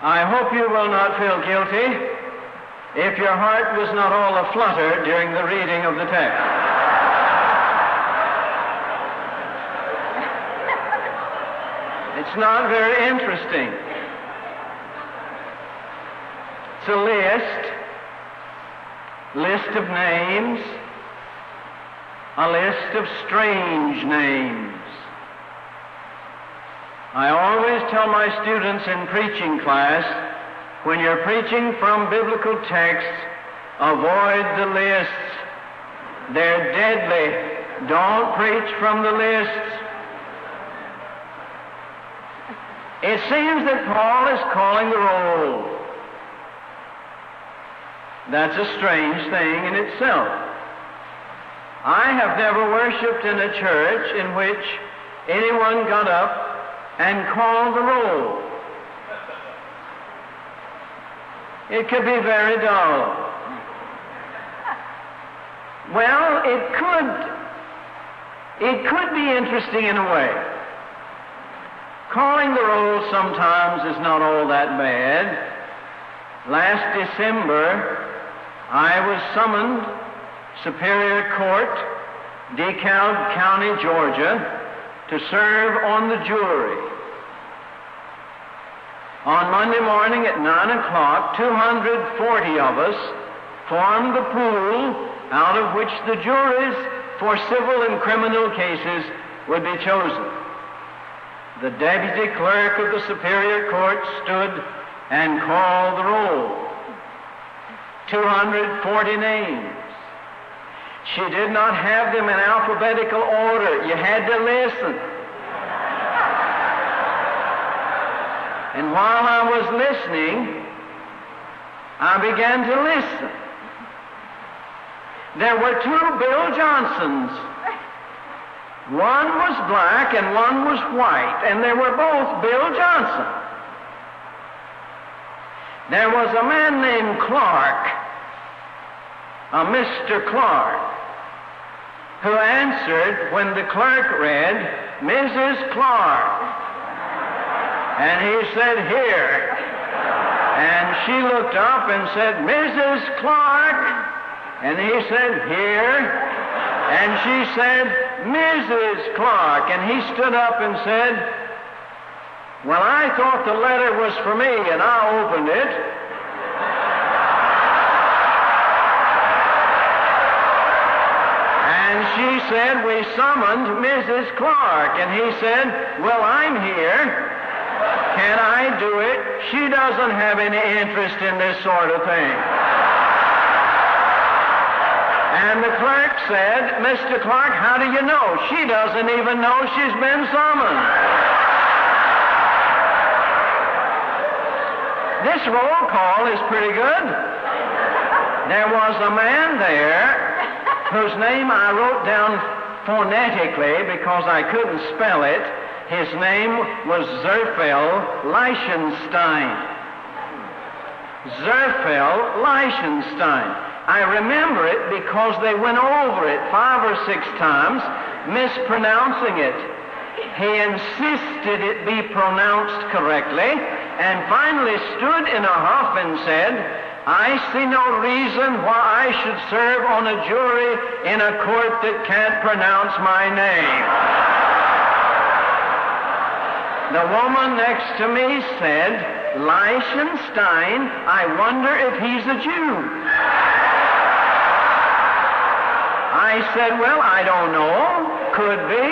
I hope you will not feel guilty if your heart was not all aflutter during the reading of the text. It's not very interesting. It's a list of names, a list of strange names. I always tell my students in preaching class, when you're preaching from biblical texts, avoid the lists. They're deadly. Don't preach from the lists. It seems that Paul is calling the roll. That's a strange thing in itself. I have never worshiped in a church in which anyone got up and called the roll. It could be very dull. Well, it could be interesting in a way. Calling the roll sometimes is not all that bad. Last December, I was summoned, Superior Court, DeKalb County, Georgia, to serve on the jury. On Monday morning at 9 o'clock, 240 of us formed the pool out of which the juries for civil and criminal cases would be chosen. The deputy clerk of the Superior Court stood and called the roll. 240 names. She did not have them in alphabetical order. You had to listen. And while I was listening, I began to listen. There were two Bill Johnsons. One was black and one was white, and they were both Bill Johnson. There was a man named Clark, a Mr. Clark, who answered when the clerk read, Mrs. Clark. And he said, here. And she looked up and said, Mrs. Clark. And he said, here. And she said, Mrs. Clark. And he stood up and said, well, I thought the letter was for me, and I opened it. And she said, we summoned Mrs. Clark. And he said, well, I'm here. Can I do it? She doesn't have any interest in this sort of thing. And the clerk said, Mr. Clark, how do you know? She doesn't even know she's been summoned. This roll call is pretty good. There was a man there whose name I wrote down phonetically because I couldn't spell it. His name was Zerfel Leichenstein. Zerfel Leichenstein. I remember it because they went over it 5 or 6 times, mispronouncing it. He insisted it be pronounced correctly, and finally stood in a huff and said, I see no reason why I should serve on a jury in a court that can't pronounce my name. The woman next to me said, Leichenstein, I wonder if he's a Jew. I said, well, I don't know. Could be.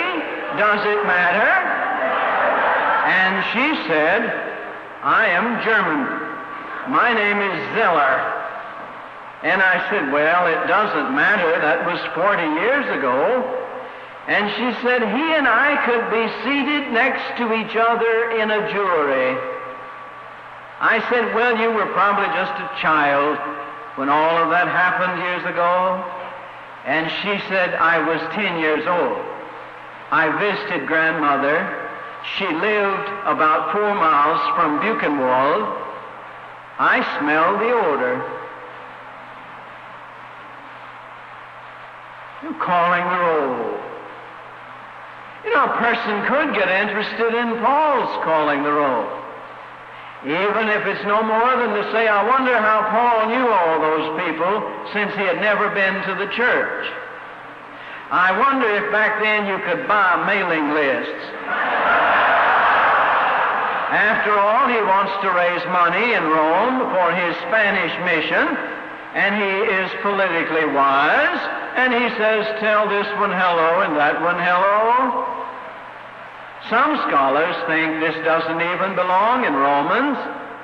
Does it matter? And she said, I am German. My name is Zeller. And I said, well, it doesn't matter. That was 40 years ago. And she said, he and I could be seated next to each other in a jury. I said, well, you were probably just a child when all of that happened years ago. And she said, I was 10 years old. I visited grandmother. She lived about 4 miles from Buchenwald. I smelled the odor. You're calling the roll. You know, a person could get interested in Paul's calling the roll. Even if it's no more than to say, I wonder how Paul knew all those people since he had never been to the church. I wonder if back then you could buy mailing lists. After all, he wants to raise money in Rome for his Spanish mission, and he is politically wise, and he says, tell this one hello and that one hello. Some scholars think this doesn't even belong in Romans.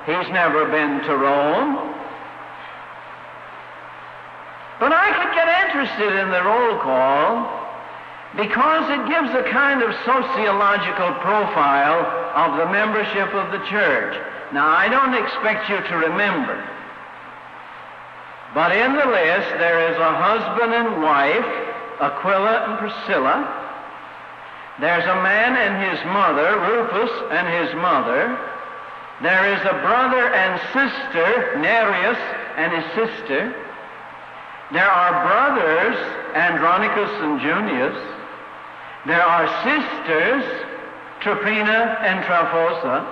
He's never been to Rome. But I could get interested in the roll call because it gives a kind of sociological profile of the membership of the church. Now, I don't expect you to remember, but in the list there is a husband and wife, Aquila and Priscilla. There's a man and his mother, Rufus and his mother. There is a brother and sister, Nereus and his sister. There are brothers, Andronicus and Junius. There are sisters, Tryphena and Tryphosa.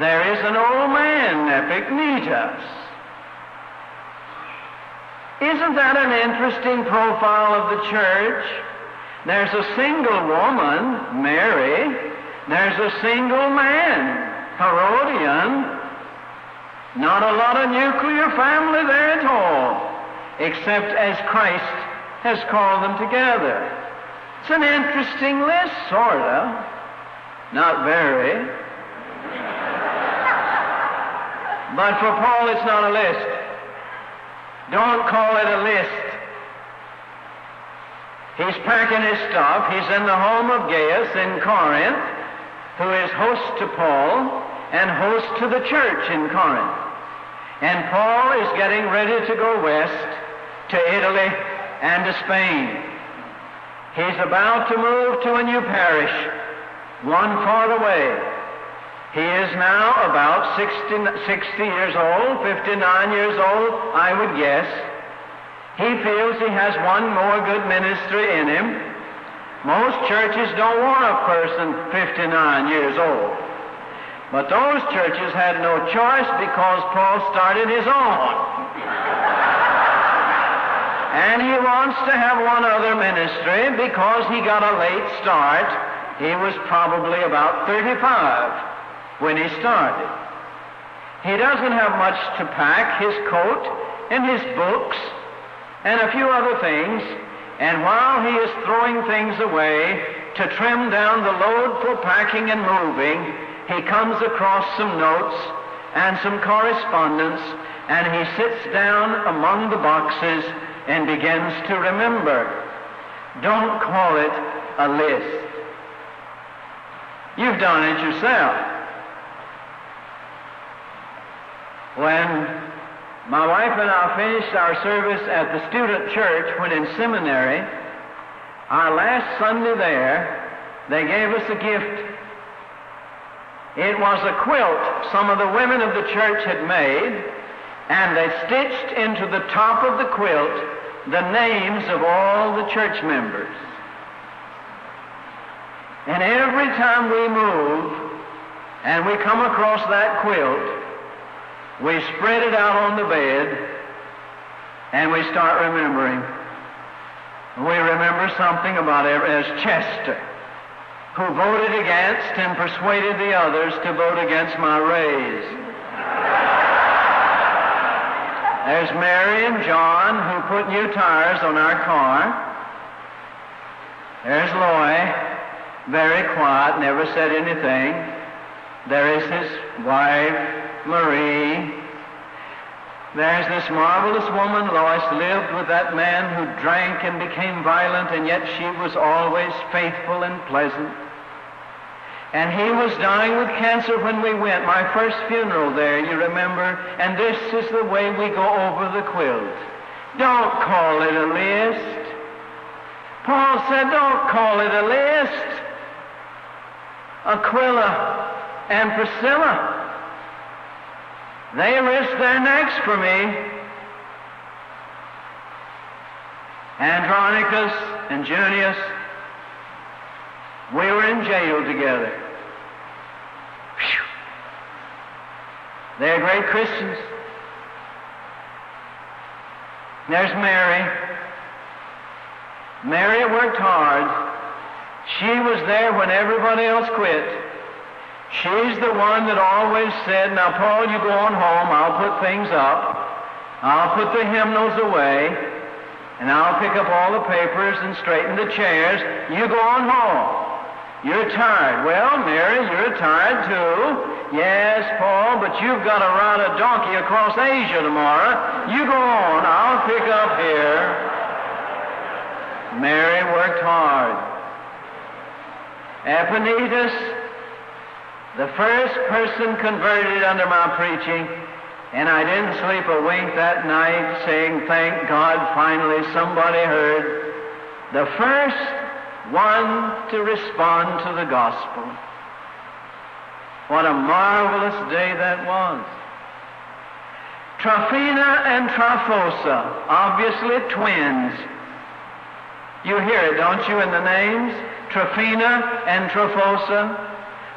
There is an old man, Epicnetus. Isn't that an interesting profile of the church? There's a single woman, Mary. There's a single man, Herodian. Not a lot of nuclear family there at all, except as Christ has called them together. It's an interesting list, sort of. Not very. But for Paul, it's not a list. Don't call it a list. He's packing his stuff. He's in the home of Gaius in Corinth, who is host to Paul and host to the church in Corinth. And Paul is getting ready to go west to Italy and to Spain. He's about to move to a new parish, one far away. He is now about 60 years old, 59 years old, I would guess. He feels he has one more good ministry in him. Most churches don't want a person 59 years old. But those churches had no choice because Paul started his own. And he wants to have one other ministry because he got a late start. He was probably about 35 when he started. He doesn't have much to pack, his coat and his books and a few other things. And while he is throwing things away to trim down the load for packing and moving, he comes across some notes and some correspondence, and he sits down among the boxes and begins to remember. Don't call it a list. You've done it yourself. When my wife and I finished our service at the student church when in seminary, our last Sunday there, they gave us a gift. It was a quilt some of the women of the church had made, and they stitched into the top of the quilt the names of all the church members. And every time we move and we come across that quilt, we spread it out on the bed and we start remembering. We remember something about as Chester, who voted against and persuaded the others to vote against my raise. There's Mary and John, who put new tires on our car. There's Loy, very quiet, never said anything. There is his wife, Marie. There's this marvelous woman, Lois, lived with that man who drank and became violent, and yet she was always faithful and pleasant. And he was dying with cancer when we went, my first funeral there, you remember, and this is the way we go over the quilt. Don't call it a list. Paul said, don't call it a list. Aquila and Priscilla, they risked their necks for me. Andronicus and Junius, we were in jail together. Whew. They're great Christians. There's Mary. Mary worked hard. She was there when everybody else quit. She's the one that always said, now, Paul, you go on home. I'll put things up. I'll put the hymnals away, and I'll pick up all the papers and straighten the chairs. You go on home. You're tired. Well, Mary, you're tired too. Yes, Paul, but you've got to ride a donkey across Asia tomorrow. You go on. I'll pick up here. Mary worked hard. Emeritus, the first person converted under my preaching, and I didn't sleep a wink that night saying, thank God, finally somebody heard. The first one to respond to the gospel. What a marvelous day that was. Tryphena and Tryphosa, obviously twins. You hear it, don't you, in the names? Tryphena and Tryphosa.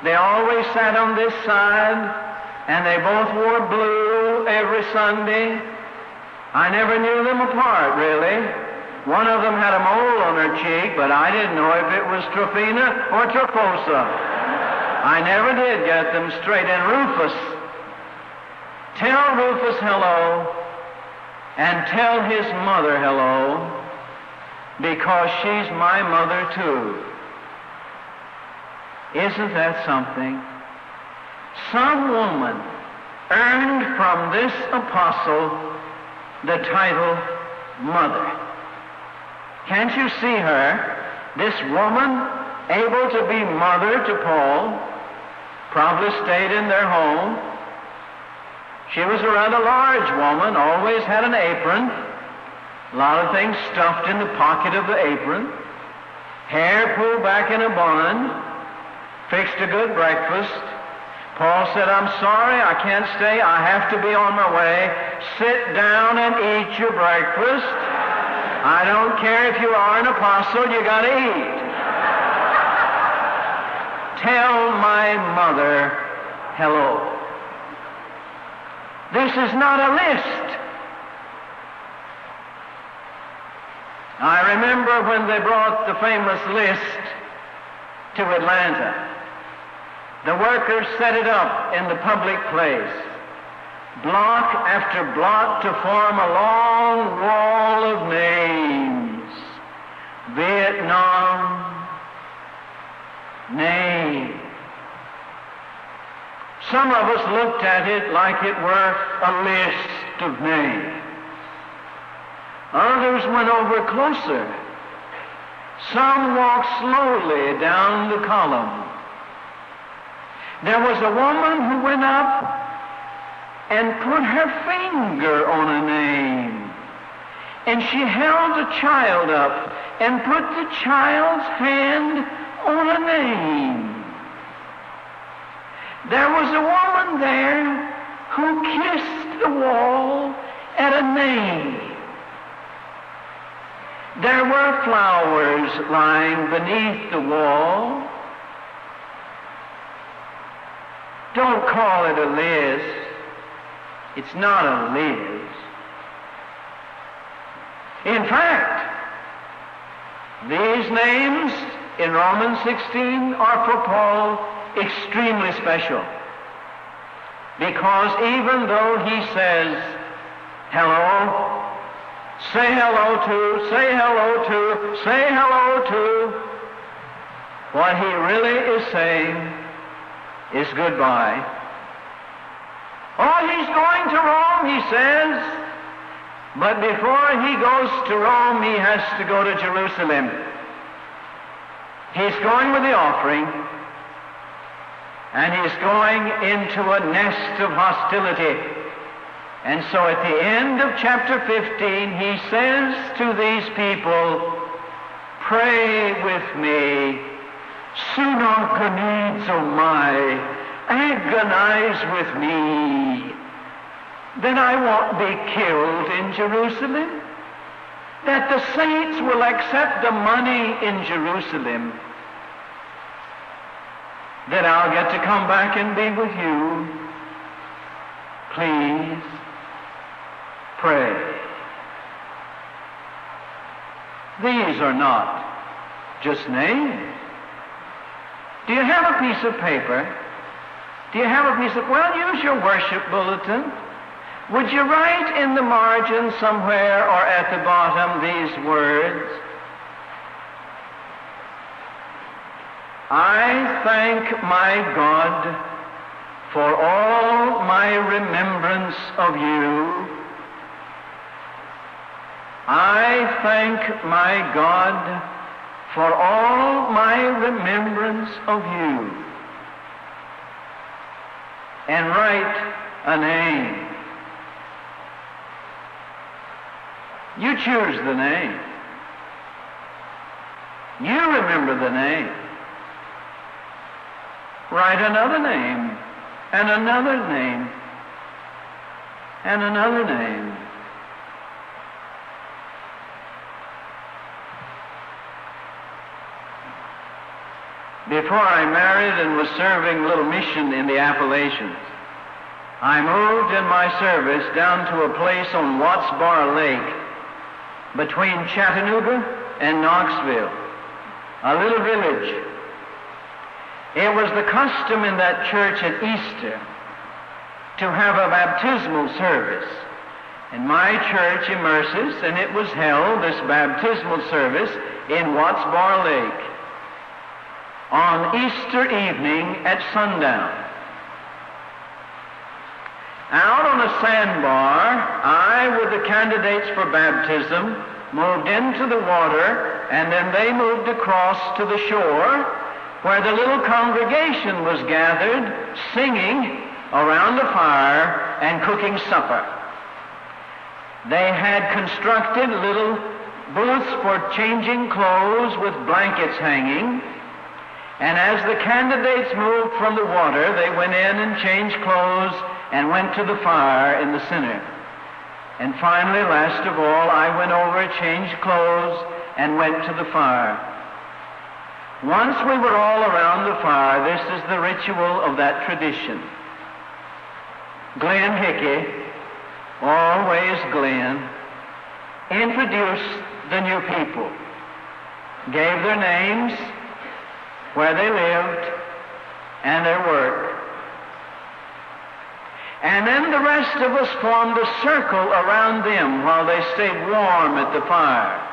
They always sat on this side, and they both wore blue every Sunday. I never knew them apart, really. One of them had a mole on her cheek, but I didn't know if it was Tryphena or Tryphosa. I never did get them straight. And Rufus, tell Rufus hello, and tell his mother hello, because she's my mother too. Isn't that something? Some woman earned from this apostle the title Mother. Can't you see her? This woman, able to be mother to Paul, probably stayed in their home. She was a rather large woman, always had an apron, a lot of things stuffed in the pocket of the apron, hair pulled back in a bun, fixed a good breakfast. Paul said, I'm sorry, I can't stay. I have to be on my way. Sit down and eat your breakfast. I don't care if you are an apostle, you got to eat. Tell my mother hello. This is not a list. I remember when they brought the famous list to Atlanta. The workers set it up in the public place, block after block, to form a long wall of names. Vietnam, name. Some of us looked at it like it were a list of names. Others went over closer. Some walked slowly down the column. There was a woman who went up and put her finger on a name. And she held the child up and put the child's hand on a name. There was a woman there who kissed the wall at a name. There were flowers lying beneath the wall. Don't call it a list. It's not a list. In fact, these names in Romans 16 are for Paul extremely special. Because even though he says, hello, say hello to, say hello to, say hello to, what he really is saying is goodbye. Oh, he's going to Rome, he says, but before he goes to Rome, he has to go to Jerusalem. He's going with the offering, and he's going into a nest of hostility. And so at the end of chapter 15, he says to these people, pray with me, sunarchonidzomai, agonize with me, that I won't be killed in Jerusalem, that the saints will accept the money in Jerusalem, that I'll get to come back and be with you. These are not just names. Do you have a piece of paper? Do you have a piece of... Well, use your worship bulletin. Would you write in the margin somewhere or at the bottom these words? I thank my God for all my remembrance of you. I thank my God for all my remembrance of you. And write a name. You choose the name. You remember the name. Write another name, and another name, and another name. Before I married and was serving a little mission in the Appalachians, I moved in my service down to a place on Watts Bar Lake between Chattanooga and Knoxville, a little village. It was the custom in that church at Easter to have a baptismal service. And my church, Emeritus, and it was held, this baptismal service, in Watts Bar Lake on Easter evening at sundown. Out on a sandbar, I, with the candidates for baptism, moved into the water, and then they moved across to the shore, where the little congregation was gathered, singing around the fire and cooking supper. They had constructed little booths for changing clothes with blankets hanging, and as the candidates moved from the water, they went in and changed clothes and went to the fire in the center. And finally, last of all, I went over, changed clothes, and went to the fire. Once we were all around the fire, this is the ritual of that tradition. Glenn Hickey, always Glenn, introduced the new people, gave their names, where they lived, and their work. And then the rest of us formed a circle around them while they stayed warm at the fire.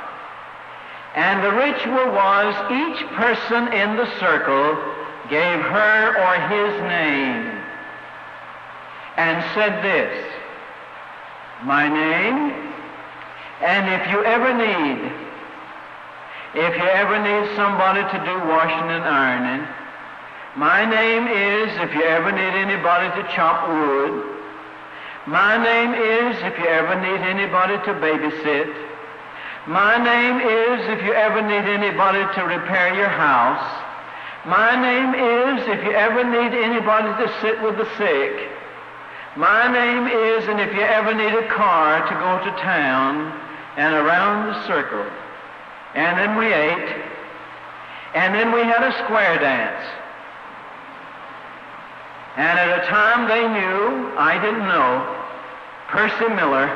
And the ritual was each person in the circle gave her or his name and said this, my name, and if you ever need somebody to do washing and ironing, my name is if you ever need anybody to chop wood, my name is if you ever need anybody to babysit, my name is if you ever need anybody to repair your house, my name is if you ever need anybody to sit with the sick, my name is, and if you ever need a car to go to town, and around the circle. And then we ate, and then we had a square dance. And at a time they knew, I didn't know, Percy Miller,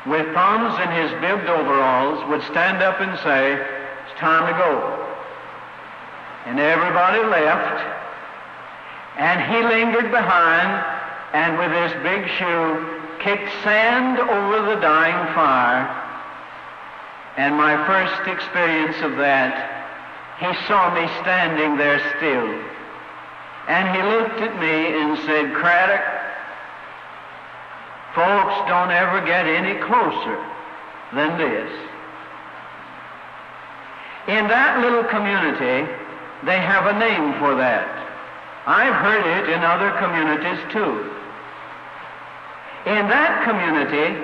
with thumbs in his bibbed overalls, would stand up and say, it's time to go. And everybody left, and he lingered behind, and with his big shoe kicked sand over the dying fire. And my first experience of that, he saw me standing there still. And he looked at me and said, Craddock, folks don't ever get any closer than this. In that little community, they have a name for that. I've heard it in other communities too. In that community,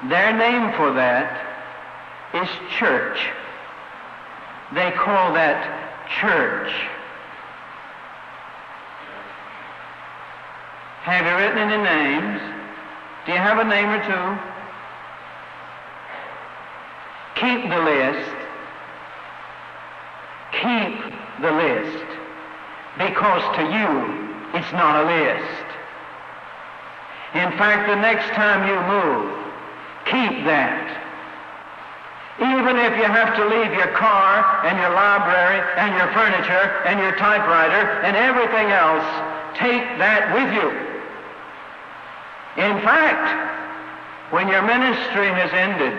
their name for that is church. They call that church. Have you written any names? Do you have a name or two? Keep the list. Keep the list. Because to you, it's not a list. In fact, the next time you move, keep that. Even if you have to leave your car and your library and your furniture and your typewriter and everything else, take that with you. In fact, when your ministry has ended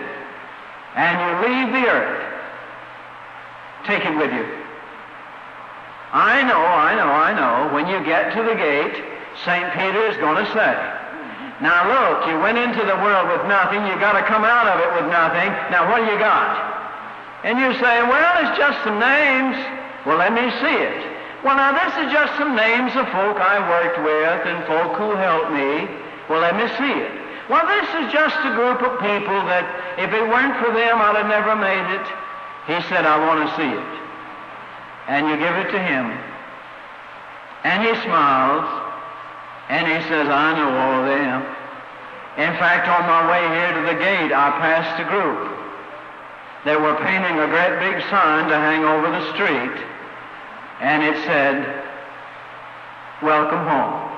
and you leave the earth, take it with you. I know, when you get to the gate, St. Peter is going to say, now look, you went into the world with nothing, you got to come out of it with nothing, now what do you got? And you say, well, it's just some names. Well, let me see it. Well, now this is just some names of folk I worked with and folk who helped me. Well, let me see it. Well, this is just a group of people that if it weren't for them, I'd have never made it. He said, I want to see it. And you give it to him. And he smiles. And he says, I know all of them. In fact, on my way here to the gate, I passed a group. They were painting a great big sign to hang over the street. And it said, welcome home.